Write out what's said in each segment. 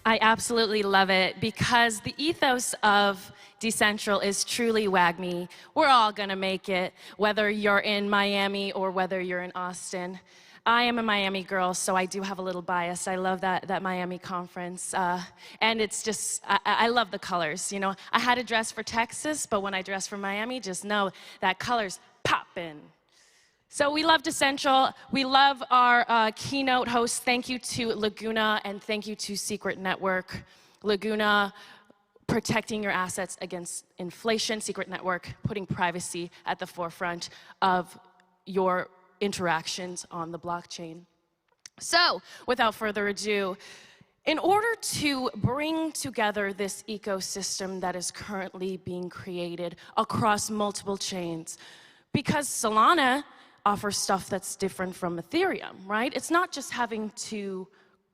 I absolutely love it because the ethos of Decentral is truly WAGMI. We're all gonna make it, whether you're in Miami or whether you're in Austin. I am a Miami girl, so I do have a little bias. I love that Miami conference. And it's just, I love the colors. You know, I had a dress for Texas, but when I dress for Miami, just know that color's poppin'. So we love Decentral. We love our keynote hosts. Thank you to Laguna and thank you to Secret Network. Laguna, protecting your assets against inflation. Secret Network, putting privacy at the forefront of your interactions on the blockchain. So, without further ado, in order to bring together this ecosystem that is currently being created across multiple chains, because Solana offers stuff that's different from Ethereum, right? It's not just having to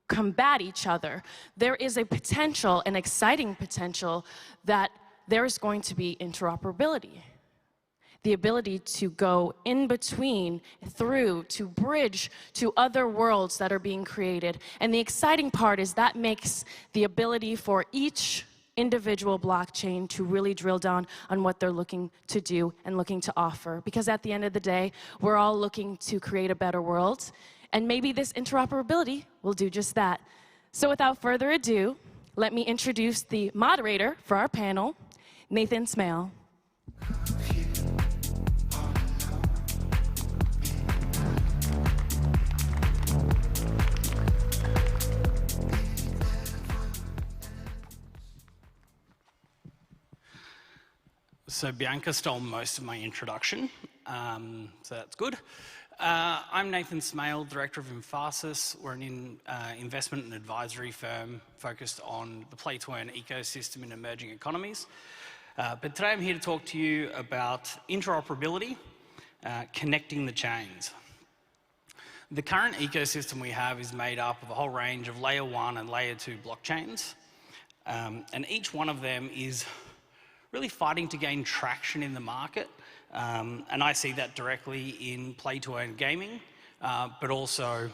combat each other. There is a potential, an exciting potential, that there is going to be interoperability. The ability to go in between, through, to bridge to other worlds that are being created. And the exciting part is that makes the ability for each individual blockchain to really drill down on what they're looking to do and looking to offer. Because at the end of the day, we're all looking to create a better world, and maybe this interoperability will do just that. So without further ado, let me introduce the moderator for our panel, Nathan Smale. So Bianca stole most of my introduction, so that's good. I'm Nathan Smale, Director of Invarch. We're an investment and advisory firm focused on the play-to-earn ecosystem in emerging economies. But today I'm here to talk to you about interoperability, connecting the chains. The current ecosystem we have is made up of a whole range of layer 1 and layer 2 blockchains, and each one of them is really fighting to gain traction in the market. And I see that directly in play-to-earn gaming, but also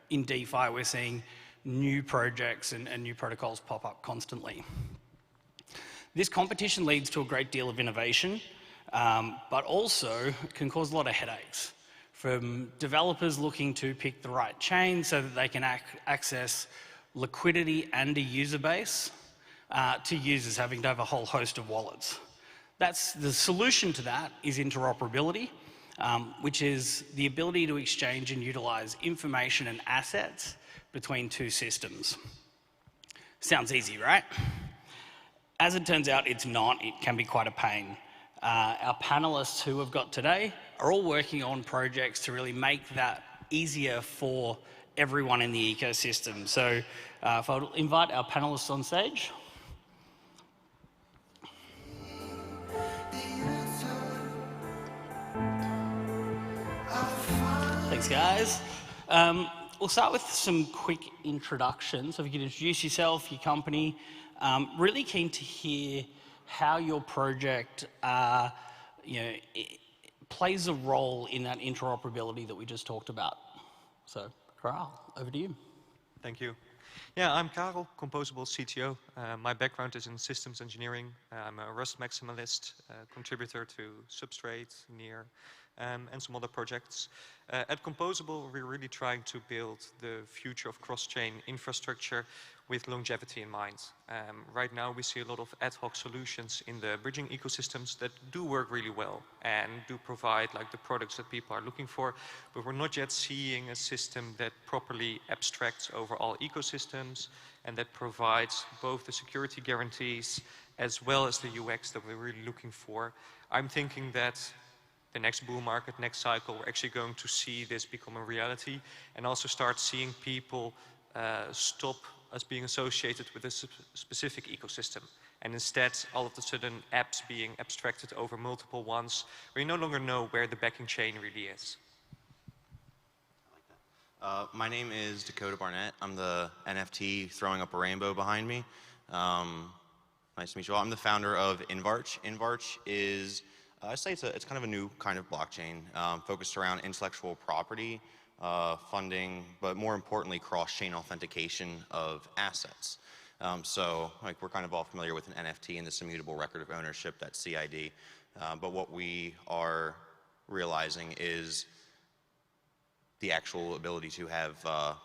in DeFi, we're seeing new projects and new protocols pop up constantly. This competition leads to a great deal of innovation, but also can cause a lot of headaches, from developers looking to pick the right chain so that they can access liquidity and a user base, to users having to have a whole host of wallets. That's the solution to that is interoperability, which is the ability to exchange and utilize information and assets between two systems. Sounds easy, right? As it turns out, it's not. It can be quite a pain. Our panelists who we've got today are all working on projects to really make that easier for everyone in the ecosystem. So if I'll invite our panelists on stage. Thanks, guys. We'll start with some quick introductions. So if you could introduce yourself, your company. Really keen to hear how your project plays a role in that interoperability that we just talked about. So, Karel, over to you. Thank you. Yeah, I'm Karel, Compostable CTO. My background is in systems engineering. I'm a Rust maximalist, contributor to Substrate, Near, and some other projects. At Compostable, we're really trying to build the future of cross-chain infrastructure with longevity in mind. Right now, we see a lot of ad hoc solutions in the bridging ecosystems that do work really well and do provide like the products that people are looking for, but we're not yet seeing a system that properly abstracts over all ecosystems and that provides both the security guarantees as well as the UX that we're really looking for. I'm thinking that the next bull market, next cycle, we're actually going to see this become a reality and also start seeing people stop us being associated with a specific ecosystem. And instead, all of a sudden, apps being abstracted over multiple ones, where you no longer know where the backing chain really is. I like that. My name is Dakota Barnett. I'm the NFT throwing up a rainbow behind me. Nice to meet you all. I'm the founder of Invarch. Invarch is, I'd say it's kind of a new kind of blockchain focused around intellectual property, funding, but more importantly, cross-chain authentication of assets. So like we're kind of all familiar with an NFT and this immutable record of ownership, that CID. But what we are realizing is the actual ability to have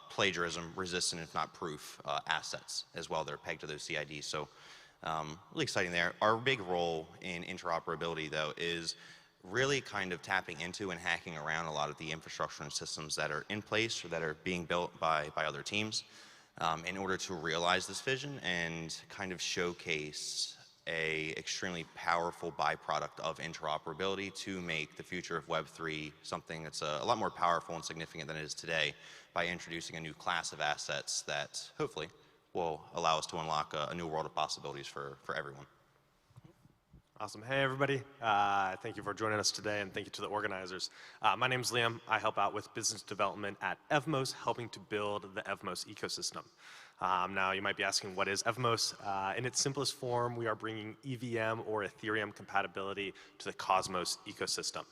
plagiarism resistant, if not proof, assets as well that are pegged to those CIDs. So really exciting there. Our big role in interoperability, though, is really kind of tapping into and hacking around a lot of the infrastructure and systems that are in place or that are being built by other teams in order to realize this vision and kind of showcase a extremely powerful byproduct of interoperability to make the future of Web3 something that's a lot more powerful and significant than it is today by introducing a new class of assets that hopefully will allow us to unlock a new world of possibilities for everyone. Awesome. Hey, everybody. Thank you for joining us today, and thank you to the organizers. My name's Liam. I help out with business development at Evmos, helping to build the Evmos ecosystem. Now, you might be asking, what is Evmos? In its simplest form, we are bringing EVM or Ethereum compatibility to the Cosmos ecosystem.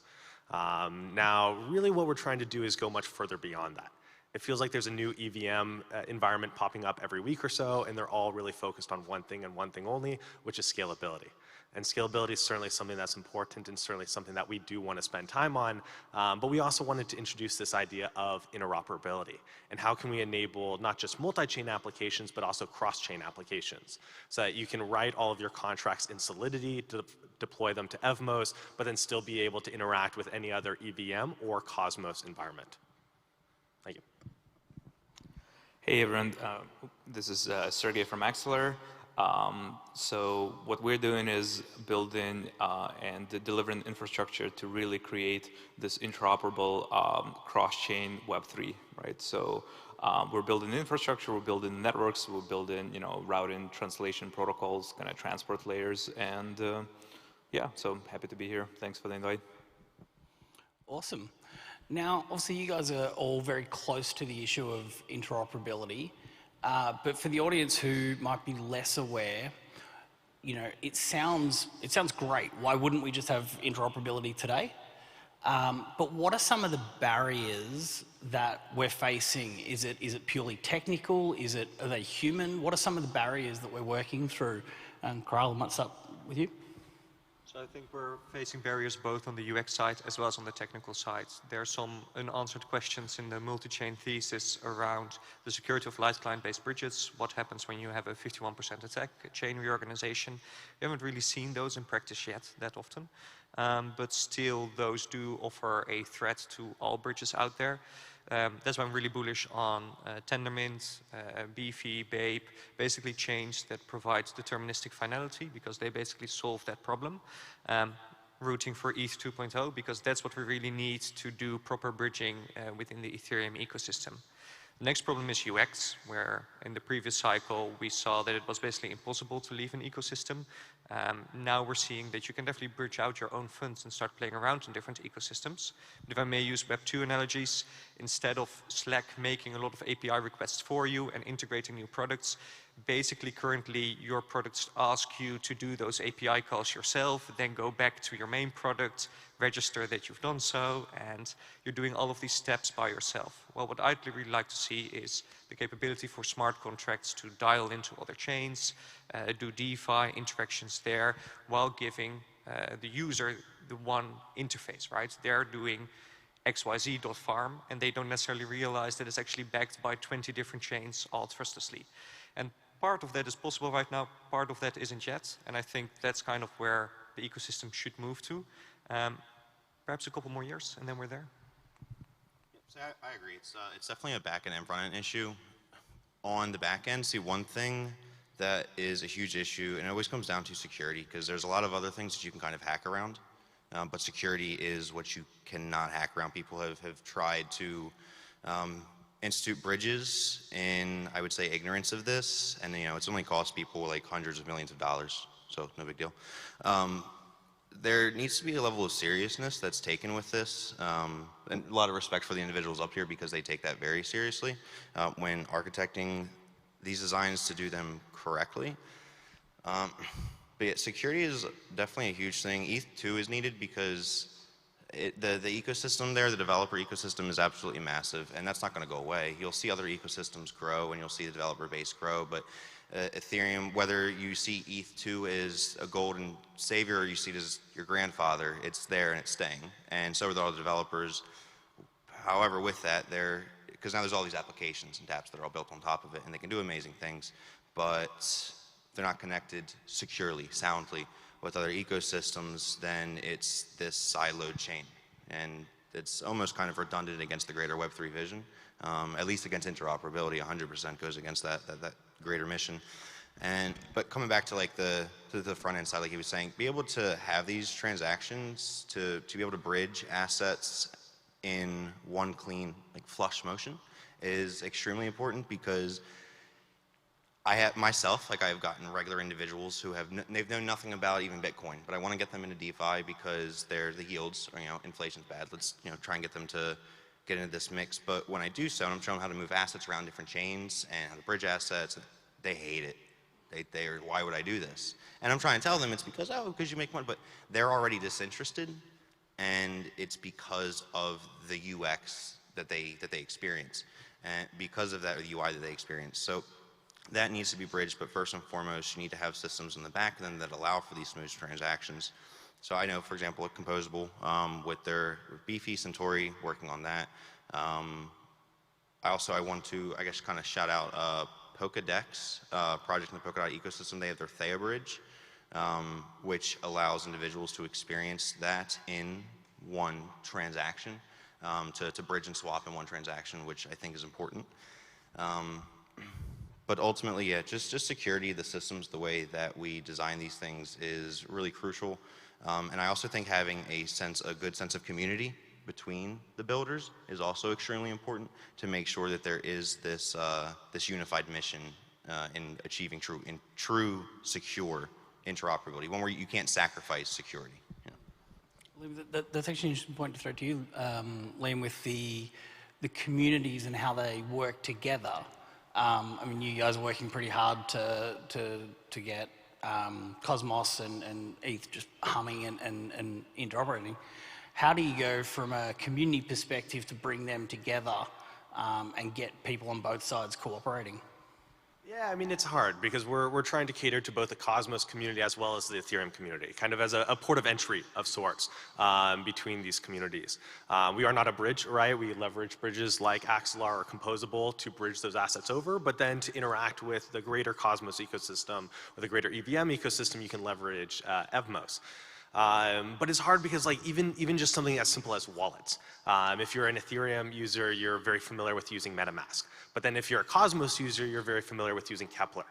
Now, really what we're trying to do is go much further beyond that. It feels like there's a new EVM environment popping up every week or so, and they're all really focused on one thing and one thing only, which is scalability. And scalability is certainly something that's important and certainly something that we do want to spend time on, but we also wanted to introduce this idea of interoperability. And how can we enable not just multi-chain applications, but also cross-chain applications, so that you can write all of your contracts in Solidity to deploy them to Evmos, but then still be able to interact with any other EVM or Cosmos environment. Thank you. Hey everyone, this is Sergey from Axelar. So what we're doing is building and delivering infrastructure to really create this interoperable cross-chain Web3, right? So we're building infrastructure, we're building networks, we're building, routing, translation protocols, kind of transport layers, and yeah, so happy to be here. Thanks for the invite. Awesome. Now, obviously, you guys are all very close to the issue of interoperability, but for the audience who might be less aware, it sounds great. Why wouldn't we just have interoperability today? But what are some of the barriers that we're facing? Is it purely technical? Are they human? What are some of the barriers that we're working through? And Kyle, I might start with you. So I think we're facing barriers both on the UX side as well as on the technical side. There are some unanswered questions in the multi-chain thesis around the security of light client-based bridges. What happens when you have a 51% attack, a chain reorganization? We haven't really seen those in practice yet that often, but still those do offer a threat to all bridges out there. That's why I'm really bullish on Tendermint, Beefy, Babe, basically chains that provide deterministic finality because they basically solve that problem. Routing for ETH 2.0 because that's what we really need to do proper bridging within the Ethereum ecosystem. The next problem is UX, where in the previous cycle we saw that it was basically impossible to leave an ecosystem. Now we're seeing that you can definitely bridge out your own funds and start playing around in different ecosystems. But if I may use Web2 analogies, instead of Slack making a lot of API requests for you and integrating new products, basically currently your products ask you to do those API calls yourself, then go back to your main product, register that you've done so, and you're doing all of these steps by yourself. Well, what I'd really like to see is the capability for smart contracts to dial into other chains, do DeFi interactions there, while giving the user the one interface, right? They're doing xyz.farm, and they don't necessarily realize that it's actually backed by 20 different chains all trustlessly. And part of that is possible right now, part of that isn't yet, and I think that's kind of where the ecosystem should move to. Perhaps a couple more years, and then we're there. So I agree. It's definitely a back-end and front-end issue. On the back end, see, one thing that is a huge issue, and it always comes down to security, because there's a lot of other things that you can kind of hack around, but security is what you cannot hack around. People have tried to institute bridges in, I would say, ignorance of this, and it's only cost people like hundreds of millions of dollars, so no big deal. There needs to be a level of seriousness that's taken with this, and a lot of respect for the individuals up here because they take that very seriously when architecting these designs to do them correctly. But yeah, security is definitely a huge thing. ETH 2 is needed because the ecosystem there, the developer ecosystem is absolutely massive, and that's not going to go away. You'll see other ecosystems grow, and you'll see the developer base grow, but Ethereum, whether you see ETH2 as a golden savior or you see it as your grandfather, it's there and it's staying. And so are all the developers. However, with that, because now there's all these applications and dApps that are all built on top of it, and they can do amazing things, but they're not connected securely, soundly with other ecosystems, then it's this siloed chain. And it's almost kind of redundant against the greater Web3 vision, at least against interoperability. 100% goes against that greater mission. But coming back to like the front end side, like he was saying, be able to have these transactions to be able to bridge assets in one clean, like flush motion is extremely important, because I have myself, like I've gotten regular individuals who they've known nothing about even Bitcoin, but I want to get them into DeFi because the yields, or, inflation's bad. Let's, try and get them to get into this mix. But when I do so, and I'm showing them how to move assets around different chains and how to bridge assets, they hate it. They're, why would I do this? And I'm trying to tell them it's because you make money, but they're already disinterested, and it's because of the UX that they experience, and because of that UI that they experience. So that needs to be bridged, but first and foremost, you need to have systems in the back end that allow for these smooth transactions. So I know, for example, at Compostable, with their Beefy, Centauri, working on that. I want to, I guess, kind of shout out Polkadex, project in the Polkadot ecosystem. They have their Thea bridge, which allows individuals to experience that in one transaction, to bridge and swap in one transaction, which I think is important. But ultimately, yeah, just security, the systems, the way that we design these things is really crucial. And I also think having a good sense of community between the builders is also extremely important to make sure that there is this unified mission in achieving true secure interoperability, one where you can't sacrifice security. That's actually an interesting point to throw to you, Liam, with the communities and how they work together. I mean, you guys are working pretty hard to get Cosmos and ETH just humming and interoperating. How do you go from a community perspective to bring them together and get people on both sides cooperating? Yeah, I mean, it's hard because we're trying to cater to both the Cosmos community as well as the Ethereum community, kind of as a port of entry of sorts between these communities. We are not a bridge, right? We leverage bridges like Axelar or Compostable to bridge those assets over, but then to interact with the greater Cosmos ecosystem or the greater EVM ecosystem, you can leverage Evmos. But it's hard because like even just something as simple as wallets. If you're an Ethereum user, you're very familiar with using MetaMask. But then if you're a Cosmos user, you're very familiar with using Kepler.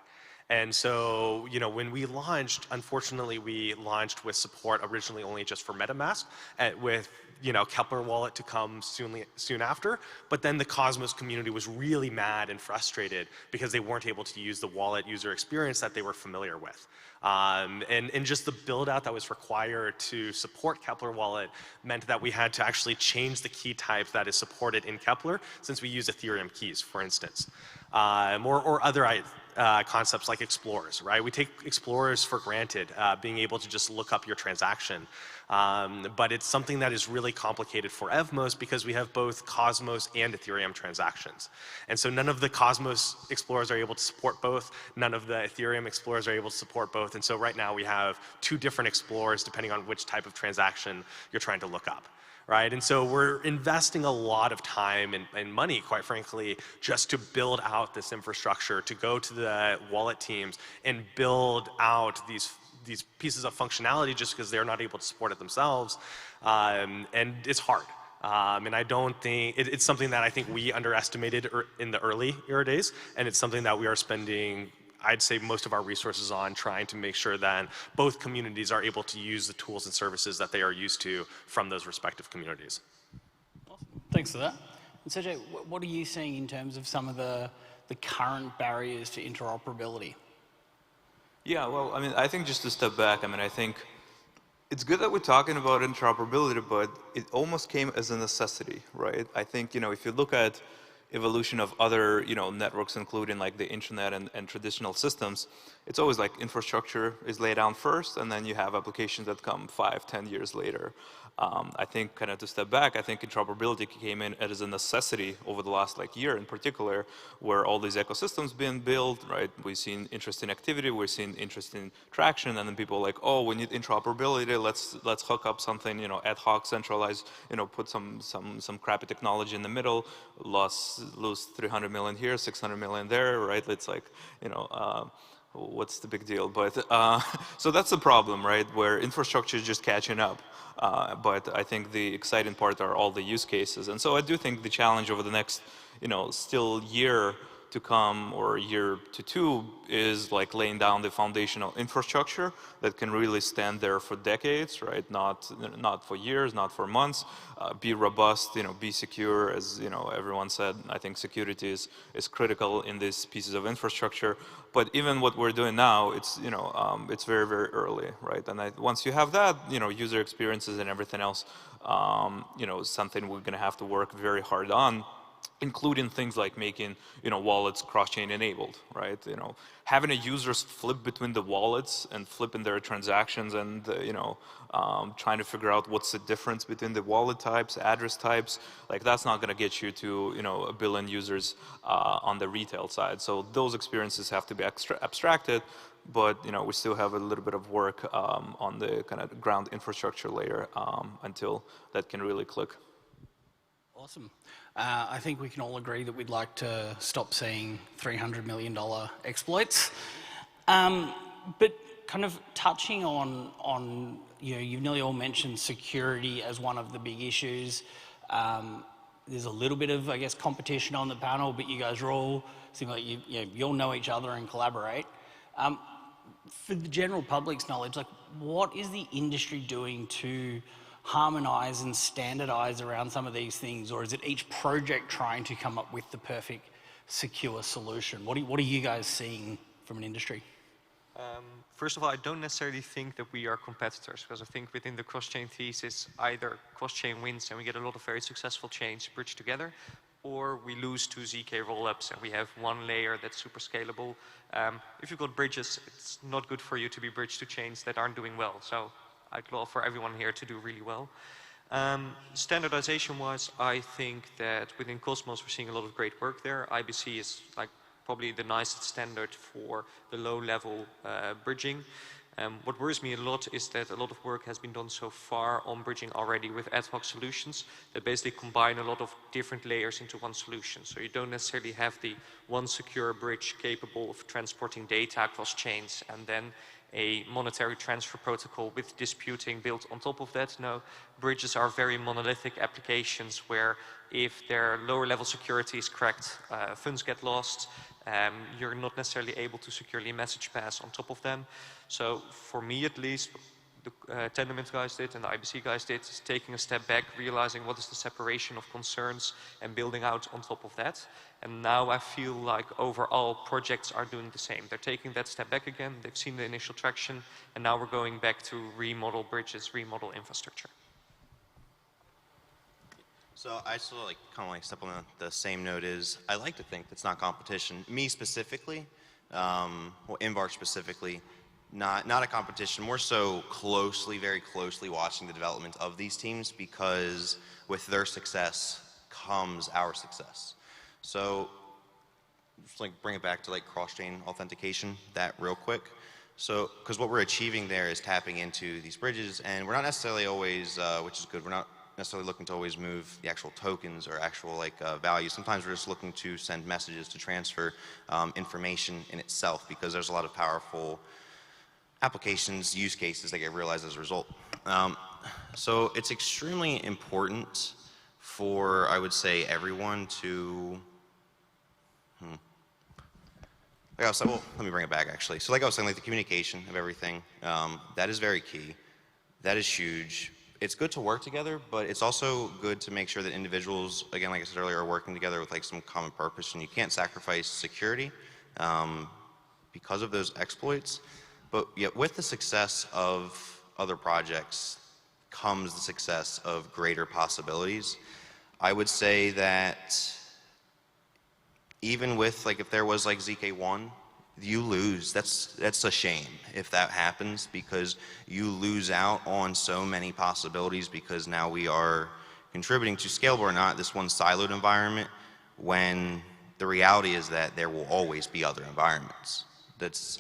And so, when we launched, unfortunately, we launched with support originally only just for MetaMask, with Kepler wallet to come soon after. But then the Cosmos community was really mad and frustrated because they weren't able to use the wallet user experience that they were familiar with. And just the build out that was required to support Kepler wallet meant that we had to actually change the key type that is supported in Kepler, since we use Ethereum keys, for instance, or other concepts like explorers, right? We take explorers for granted, being able to just look up your transaction. But it's something that is really complicated for Evmos because we have both Cosmos and Ethereum transactions. And so none of the Cosmos explorers are able to support both. None of the Ethereum explorers are able to support both. And so right now we have two different explorers depending on which type of transaction you're trying to look up. Right, and so we're investing a lot of time and money, quite frankly, just to build out this infrastructure, to go to the wallet teams and build out these pieces of functionality just because they're not able to support it themselves, and it's hard. And I don't think, it's something that I think we underestimated in the early era days, and it's something that we are spending, I'd say, most of our resources on trying to make sure that both communities are able to use the tools and services that they are used to from those respective communities. Awesome. Thanks for that. And Sergey, what are you seeing in terms of some of the current barriers to interoperability? Yeah, well, I mean, I think just to step back, I mean, I think it's good that we're talking about interoperability, but it almost came as a necessity, right? I think, if you look at evolution of other, networks, including like the internet and traditional systems, it's always like infrastructure is laid down first, and then you have applications that come 5, 10 years later. I think kind of to step back, I think interoperability came in as a necessity over the last year in particular, where all these ecosystems being built, right? We've seen interesting activity, we've seen interesting traction, and then people are like, oh, we need interoperability, let's hook up something, ad hoc, centralized, put some crappy technology in the middle, lose 300 million here, 600 million there, right? It's like, what's the big deal? But so that's the problem, right? Where infrastructure is just catching up. But I think the exciting part are all the use cases. And so I do think the challenge over the next, still year to come or year to two is like laying down the foundational infrastructure that can really stand there for decades, right? Not for years, not for months. Be robust, be secure, as everyone said. I think security is critical in these pieces of infrastructure. But even what we're doing now, it's it's very, very early, right? And once you have that, user experiences and everything else, something we're going to have to work very hard on, including things like making wallets cross-chain enabled, right? Having a users flip between the wallets and flipping their transactions and trying to figure out what's the difference between the wallet types, address types, like that's not going to get you to 1 billion users on the retail side. So those experiences have to be abstracted, but we still have a little bit of work on the kind of ground infrastructure layer until that can really click. Awesome. I think we can all agree that we'd like to stop seeing $300 million exploits. But kind of touching on you've nearly all mentioned security as one of the big issues. There's a little bit of, I guess, competition on the panel, but you guys are all, seem like you all know each other and collaborate. For the general public's knowledge, like what is the industry doing to harmonize and standardize around some of these things, or is it each project trying to come up with the perfect secure solution? What are you guys seeing from an industry? First of all, I don't necessarily think that we are competitors, because I think within the cross-chain thesis, either cross-chain wins and we get a lot of very successful chains bridged together, or we lose to ZK rollups and we have one layer that's super scalable. If you've got bridges, it's not good for you to be bridged to chains that aren't doing well. So I'd love for everyone here to do really well. Standardization-wise, I think that within Cosmos we're seeing a lot of great work there. IBC is like probably the nicest standard for the low-level bridging. What worries me a lot is that a lot of work has been done so far on bridging already with ad hoc solutions that basically combine a lot of different layers into one solution. So you don't necessarily have the one secure bridge capable of transporting data across chains and then a monetary transfer protocol with disputing built on top of that. No, bridges are very monolithic applications where if their lower level security is cracked, funds get lost, you're not necessarily able to securely message pass on top of them. So for me at least, the Tendermint guys did and the IBC guys did is taking a step back, realizing what is the separation of concerns and building out on top of that. And now I feel like overall projects are doing the same. They're taking that step back again, they've seen the initial traction, and now we're going back to remodel bridges, remodel infrastructure. So I still kind of step on the same note is, I like to think it's not competition. Me specifically, well, Invarch specifically, not a competition, more so very closely watching the development of these teams, because with their success comes our success. So just bring it back to cross-chain authentication, that real quick. So, because what we're achieving there is tapping into these bridges, and we're not necessarily always, which is good, we're not necessarily looking to always move the actual tokens or actual values. Sometimes we're just looking to send messages to transfer information in itself, because there's a lot of powerful applications, use cases that get realized as a result. So it's extremely important for, I would say, everyone to, well, let me bring it back actually. So like I was saying, the communication of everything, that is very key. That is huge. It's good to work together, but it's also good to make sure that individuals, again, like I said earlier, are working together with some common purpose, and you can't sacrifice security because of those exploits. But yet with the success of other projects comes the success of greater possibilities. I would say that even with, like, if there was like ZK1, you lose. That's a shame if that happens, because you lose out on so many possibilities, because now we are contributing to, scalable or not, this one siloed environment, when the reality is that there will always be other environments.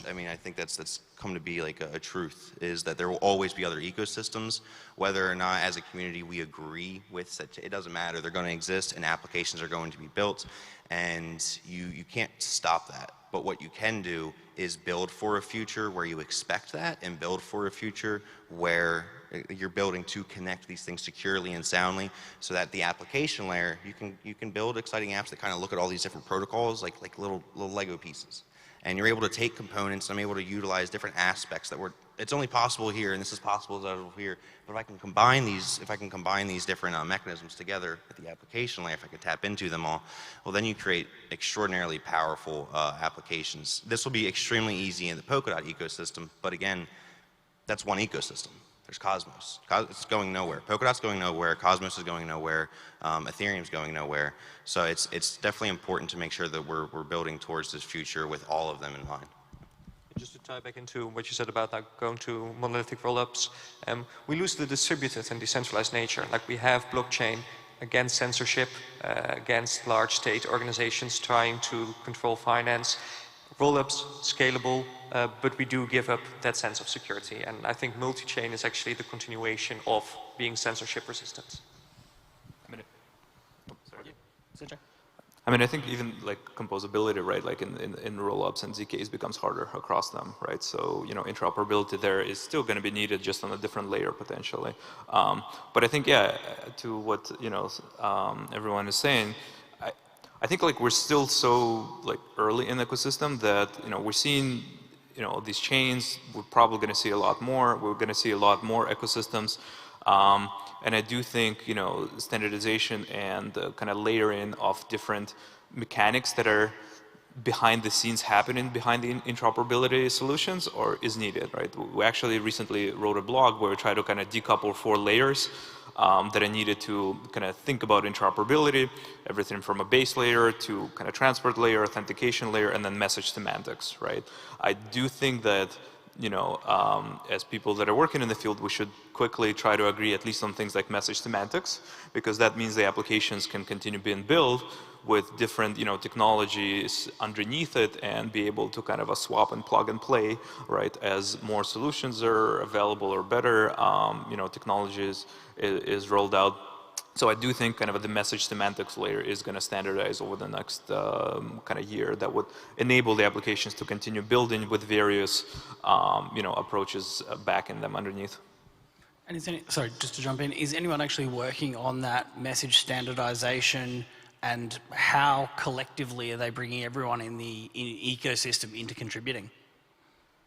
I mean, I think that's come to be like a truth, is that there will always be other ecosystems, whether or not as a community we agree with that. It doesn't matter, they're going to exist and applications are going to be built, and you can't stop that. But what you can do is build for a future where you expect that, and build for a future where you're building to connect these things securely and soundly, so that the application layer, you can build exciting apps that kind of look at all these different protocols like little Lego pieces. And you're able to take components, I'm able to utilize different aspects that it's only possible here, and this is possible over here. But if I can combine these different mechanisms together at the application layer, if I could tap into them all, well, then you create extraordinarily powerful applications. This will be extremely easy in the Polkadot ecosystem, but again, that's one ecosystem. There's Cosmos. It's going nowhere. Polkadot's going nowhere. Cosmos is going nowhere. Ethereum's going nowhere. So it's definitely important to make sure that we're building towards this future with all of them in mind. Just to tie back into what you said about going to monolithic rollups, we lose the distributed and decentralized nature. Like, we have blockchain against censorship, against large state organizations trying to control finance. Rollups, scalable, but we do give up that sense of security. And I think multi-chain is actually the continuation of being censorship resistant. I mean, I think even like composability, right, like in rollups and ZKs becomes harder across them, right? So, you know, interoperability there is still going to be needed, just on a different layer potentially. But I think, yeah, to what, you know, everyone is saying, I think like we're still so like early in the ecosystem that, you know, we're seeing, you know, these chains. We're probably going to see a lot more. We're going to see a lot more ecosystems. And I do think, you know, standardization and kind of layering of different mechanics that are behind the scenes happening behind the interoperability solutions is needed, right? We actually recently wrote a blog where we try to kind of decouple 4 layers that are needed to kind of think about interoperability, everything from a base layer to kind of transport layer, authentication layer, and then message semantics, right? I do think that, you know, as people that are working in the field, we should quickly try to agree at least on things like message semantics, because that means the applications can continue being built with different, you know, technologies underneath it, and be able to kind of swap and plug and play, right? As more solutions are available or better, you know, technologies is rolled out. So I do think kind of the message semantics layer is going to standardize over the next kind of year. That would enable the applications to continue building with various, you know, approaches back in them underneath. And sorry, just to jump in, is anyone actually working on that message standardization, and how collectively are they bringing everyone in the ecosystem into contributing?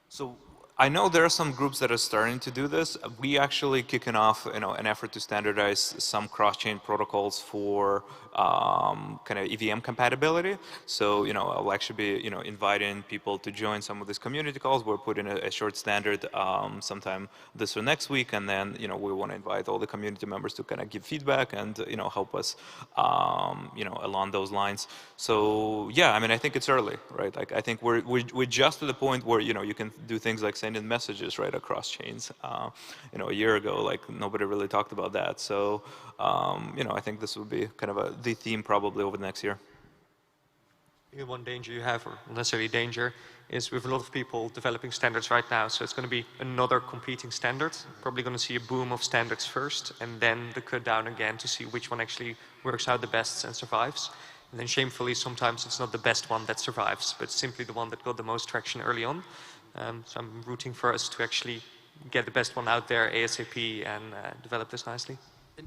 So I know there are some groups that are starting to do this. We actually kicking off, you know, an effort to standardize some cross-chain protocols for kind of EVM compatibility. So, you know, I'll actually be, you know, inviting people to join some of these community calls. We're putting a short standard sometime this or next week, and then, you know, we want to invite all the community members to kind of give feedback and, you know, help us, you know, along those lines. So yeah, I mean, I think it's early, right? Like, I think we're just to the point where, you know, you can do things like sending messages right across chains. You know, a year ago, like, nobody really talked about that. So, you know, I think this would be kind of the theme probably over the next year. One danger you have, or not necessarily danger, is with a lot of people developing standards right now. So it's going to be another competing standard. Probably going to see a boom of standards first, and then the cut down again to see which one actually works out the best and survives. And then shamefully, sometimes it's not the best one that survives, but simply the one that got the most traction early on. So I'm rooting for us to actually get the best one out there ASAP and develop this nicely.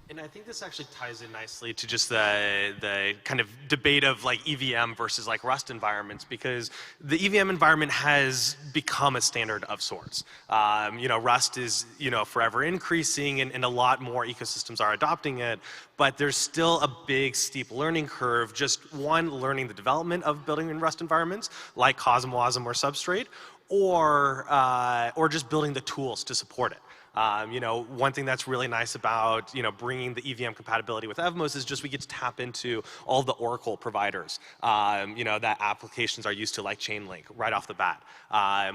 And I think this actually ties in nicely to just the kind of debate of like EVM versus like Rust environments, because the EVM environment has become a standard of sorts. You know, Rust is, you know, forever increasing, and a lot more ecosystems are adopting it, but there's still a big steep learning curve. Just one, learning the development of building in Rust environments like Cosmos or Substrate, or just building the tools to support it. One thing that's really nice about bringing the EVM compatibility with Evmos is just we get to tap into all the Oracle providers that applications are used to, like Chainlink right off the bat,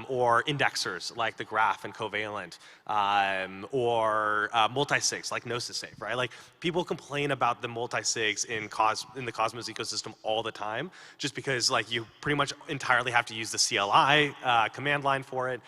or indexers like the Graph and Covalent, or multisigs like Gnosis-Safe, right? Like people complain about the multisigs in the Cosmos ecosystem all the time, just because like you pretty much entirely have to use the CLI command line for it.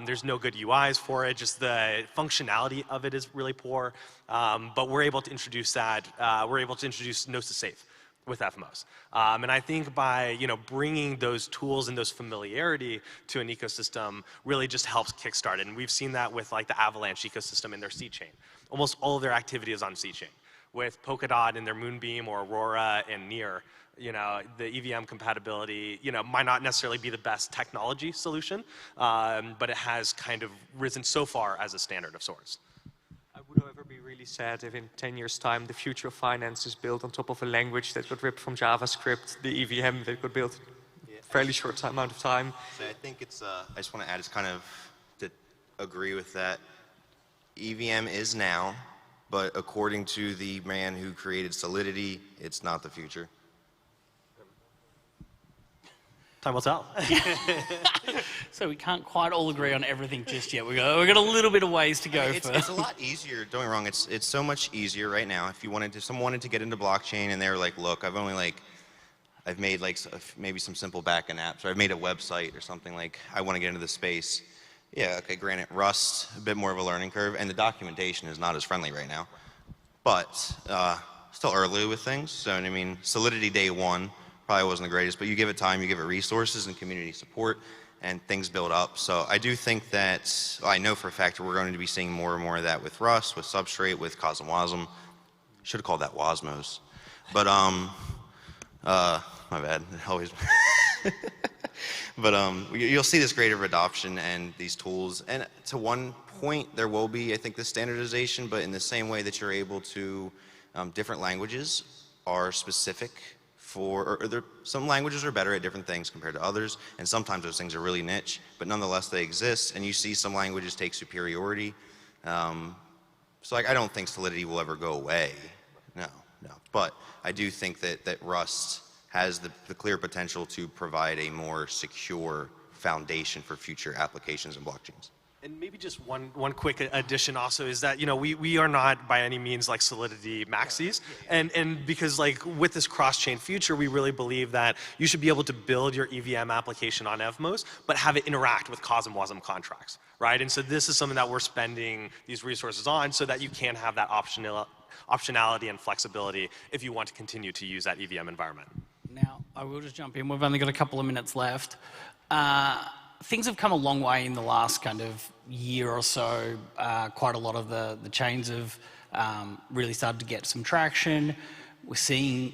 There's no good UIs for it. Just the functionality of it is really poor. But we're able to introduce that. We're able to introduce Gnosis-Safe with Evmos. And I think by bringing those tools and those familiarity to an ecosystem really just helps kickstart it. And we've seen that with like the Avalanche ecosystem in their C chain. Almost all of their activity is on C chain. With Polkadot and their Moonbeam or Aurora and Near, the EVM compatibility, might not necessarily be the best technology solution, but it has kind of risen so far as a standard of sorts. I would, however, be really sad if in 10 years' time the future of finance is built on top of a language that got ripped from JavaScript, the EVM that got built in a fairly short amount of time. So I think it's, I just want to add, it's kind of to agree with that. EVM is now, but according to the man who created Solidity, it's not the future. Time will tell. So we can't quite all agree on everything just yet. We've got a little bit of ways to go. It's a lot easier. Don't get me wrong. It's so much easier right now. If someone wanted to get into blockchain and they're like, look, I've made like maybe some simple backend apps, or I've made a website or something, like I want to get into the space. Yeah, okay, granted, Rust, a bit more of a learning curve, and the documentation is not as friendly right now. But still early with things. So I mean, Solidity day one probably wasn't the greatest, but you give it time, you give it resources and community support, and things build up. So I do think that, I know for a fact we're going to be seeing more and more of that with Rust, with Substrate, with CosmWasm. Should have called that Wasmos. But, my bad, always. But you'll see this greater adoption and these tools. And to one point, there will be, I think, the standardization, but in the same way that you're able to, different languages are specific for, some languages are better at different things compared to others, and sometimes those things are really niche, but nonetheless they exist, and you see some languages take superiority. So like, I don't think Solidity will ever go away, no. But I do think that Rust has the clear potential to provide a more secure foundation for future applications and blockchains. And maybe just one quick addition also is that we are not by any means like Solidity maxis, and because like with this cross-chain future, we really believe that you should be able to build your EVM application on Evmos, but have it interact with CosmWasm contracts, right? And so this is something that we're spending these resources on, so that you can have that optionality and flexibility if you want to continue to use that EVM environment. Now, I will just jump in. We've only got a couple of minutes left. Things have come a long way in the last kind of year or so. Quite a lot of the chains have really started to get some traction. We're seeing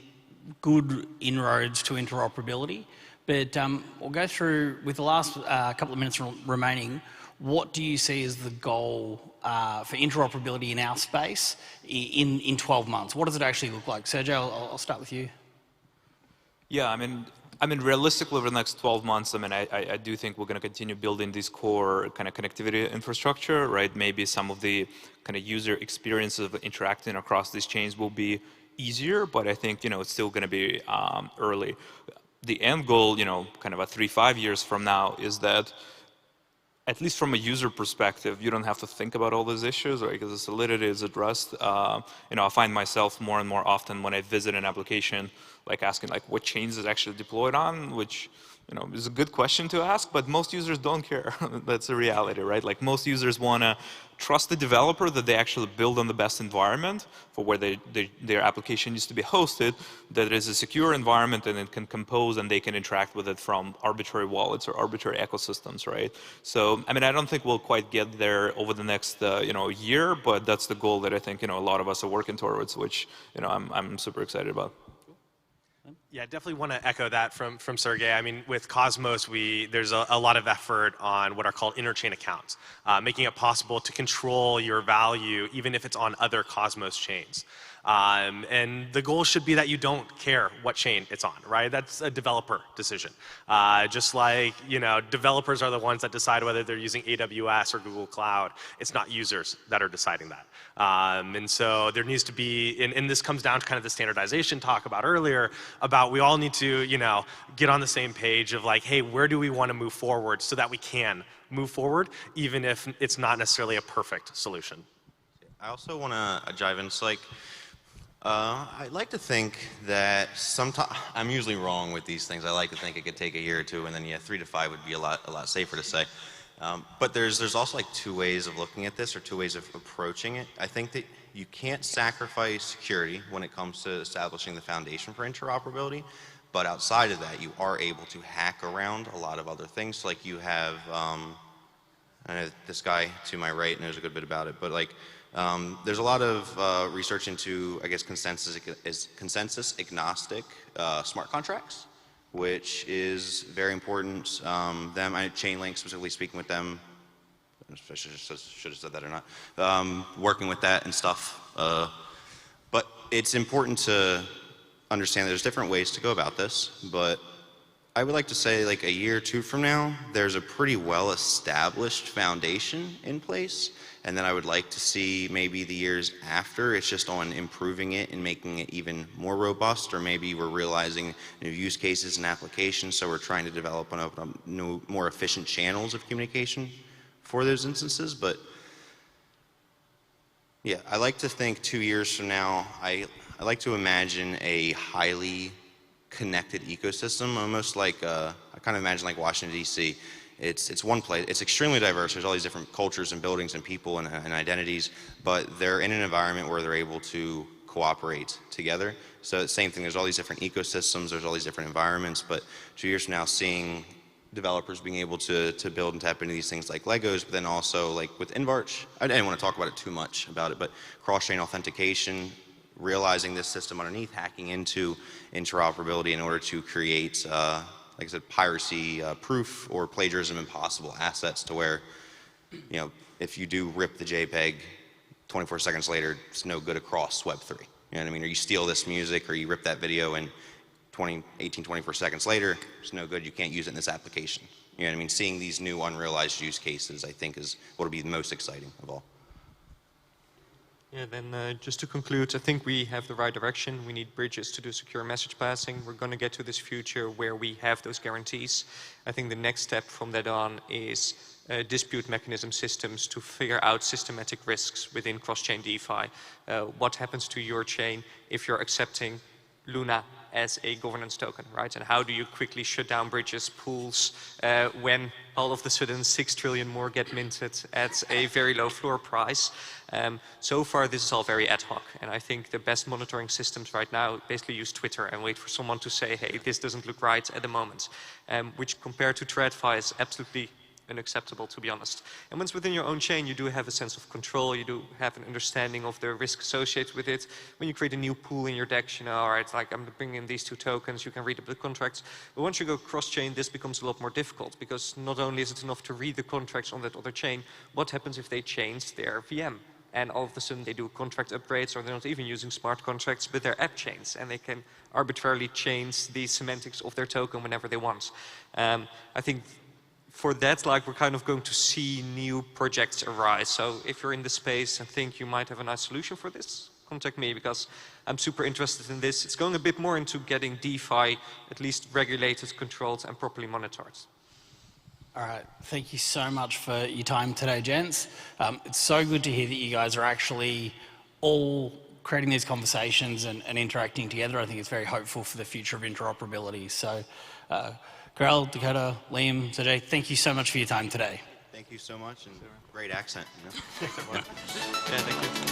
good inroads to interoperability. But we'll go through, with the last couple of minutes remaining, what do you see as the goal for interoperability in our space in 12 months? What does it actually look like? Sergio, I'll start with you. Yeah, I mean, realistically, over the next 12 months, I do think we're going to continue building this core kind of connectivity infrastructure, right? Maybe some of the kind of user experiences of interacting across these chains will be easier, but I think, it's still going to be early. The end goal, kind of 3-5 years from now, is that at least from a user perspective, you don't have to think about all those issues, right? Because the Solidity is addressed. I find myself more and more often when I visit an application, like asking like what chains is actually deployed on, which is a good question to ask, but most users don't care. That's the reality, right? Like most users want to trust the developer that they actually build on the best environment for where their application needs to be hosted, that it is a secure environment and it can compose and they can interact with it from arbitrary wallets or arbitrary ecosystems, right? So, I don't think we'll quite get there over the next, year, but that's the goal that I think, a lot of us are working towards, which, I'm super excited about. Yeah, definitely want to echo that from Sergey. With Cosmos, there's a lot of effort on what are called interchain accounts, making it possible to control your value even if it's on other Cosmos chains. And the goal should be that you don't care what chain it's on, right? That's a developer decision. Just like, developers are the ones that decide whether they're using AWS or Google Cloud. It's not users that are deciding that. And so there needs to be, and this comes down to kind of the standardization talk about earlier, about we all need to, get on the same page of like, hey, where do we want to move forward so that we can move forward, even if it's not necessarily a perfect solution. I also want to dive in. It's like, I like to think that sometimes, I'm usually wrong with these things. I like to think it could take a year or two, and then 3 to 5 would be a lot safer to say. But there's also like 2 ways of looking at this, or 2 ways of approaching it. I think that you can't sacrifice security when it comes to establishing the foundation for interoperability. But outside of that, you are able to hack around a lot of other things. Like you have, I know this guy to my right knows a good bit about it, but like there's a lot of research into, I guess, consensus agnostic smart contracts, which is very important. Chainlink, specifically speaking with them, I should have said that or not, working with that and stuff. But it's important to understand there's different ways to go about this, but I would like to say like a year or 2 from now, there's a pretty well-established foundation in place, and then I would like to see maybe the years after, it's just on improving it and making it even more robust, or maybe we're realizing new use cases and applications, so we're trying to develop and open up new, more efficient channels of communication for those instances. But yeah, I like to think 2 years from now, I like to imagine a highly connected ecosystem, almost like, I kind of imagine like Washington, D.C. It's one place, it's extremely diverse, there's all these different cultures and buildings and people and identities, but they're in an environment where they're able to cooperate together. So same thing, there's all these different ecosystems, there's all these different environments, but 2 years from now, seeing developers being able to build and tap into these things like Legos, but then also like with Invarch, I didn't want to talk about it too much about it, but cross-chain authentication, realizing this system underneath, hacking into interoperability in order to create, like I said, piracy proof or plagiarism impossible assets, to where, if you do rip the JPEG 24 seconds later, it's no good across Web3. You know what I mean? Or you steal this music, or you rip that video and 24 seconds later, it's no good, you can't use it in this application. You know what I mean? Seeing these new unrealized use cases, I think, is what will be the most exciting of all. Yeah, then just to conclude, I think we have the right direction. We need bridges to do secure message passing. We're going to get to this future where we have those guarantees. I think the next step from that on is dispute mechanism systems to figure out systematic risks within cross-chain DeFi. What happens to your chain if you're accepting Luna as a governance token, right? And how do you quickly shut down bridges, pools, when all of a sudden 6 trillion more get minted at a very low floor price? So far, this is all very ad hoc, and I think the best monitoring systems right now basically use Twitter and wait for someone to say, hey, this doesn't look right at the moment, which compared to TradFi is absolutely unacceptable, to be honest. And once within your own chain, you do have a sense of control, you do have an understanding of the risk associated with it. When you create a new pool in your DEX, all right, like I'm bringing in these 2 tokens, you can read the contracts. But once you go cross-chain, this becomes a lot more difficult, because not only is it enough to read the contracts on that other chain, what happens if they change their VM? And all of a sudden they do contract upgrades, or they're not even using smart contracts, but they're app chains, and they can arbitrarily change the semantics of their token whenever they want. I think for that, like, we're kind of going to see new projects arise. So if you're in the space and think you might have a nice solution for this, contact me, because I'm super interested in this. It's going a bit more into getting DeFi at least regulated, controlled, and properly monitored. All right, thank you so much for your time today, gents. It's so good to hear that you guys are actually all creating these conversations and interacting together. I think it's very hopeful for the future of interoperability. So, Karel, Dakota, Liam, Sergey, thank you so much for your time today. Thank you so much, and great accent. Yeah, thank you.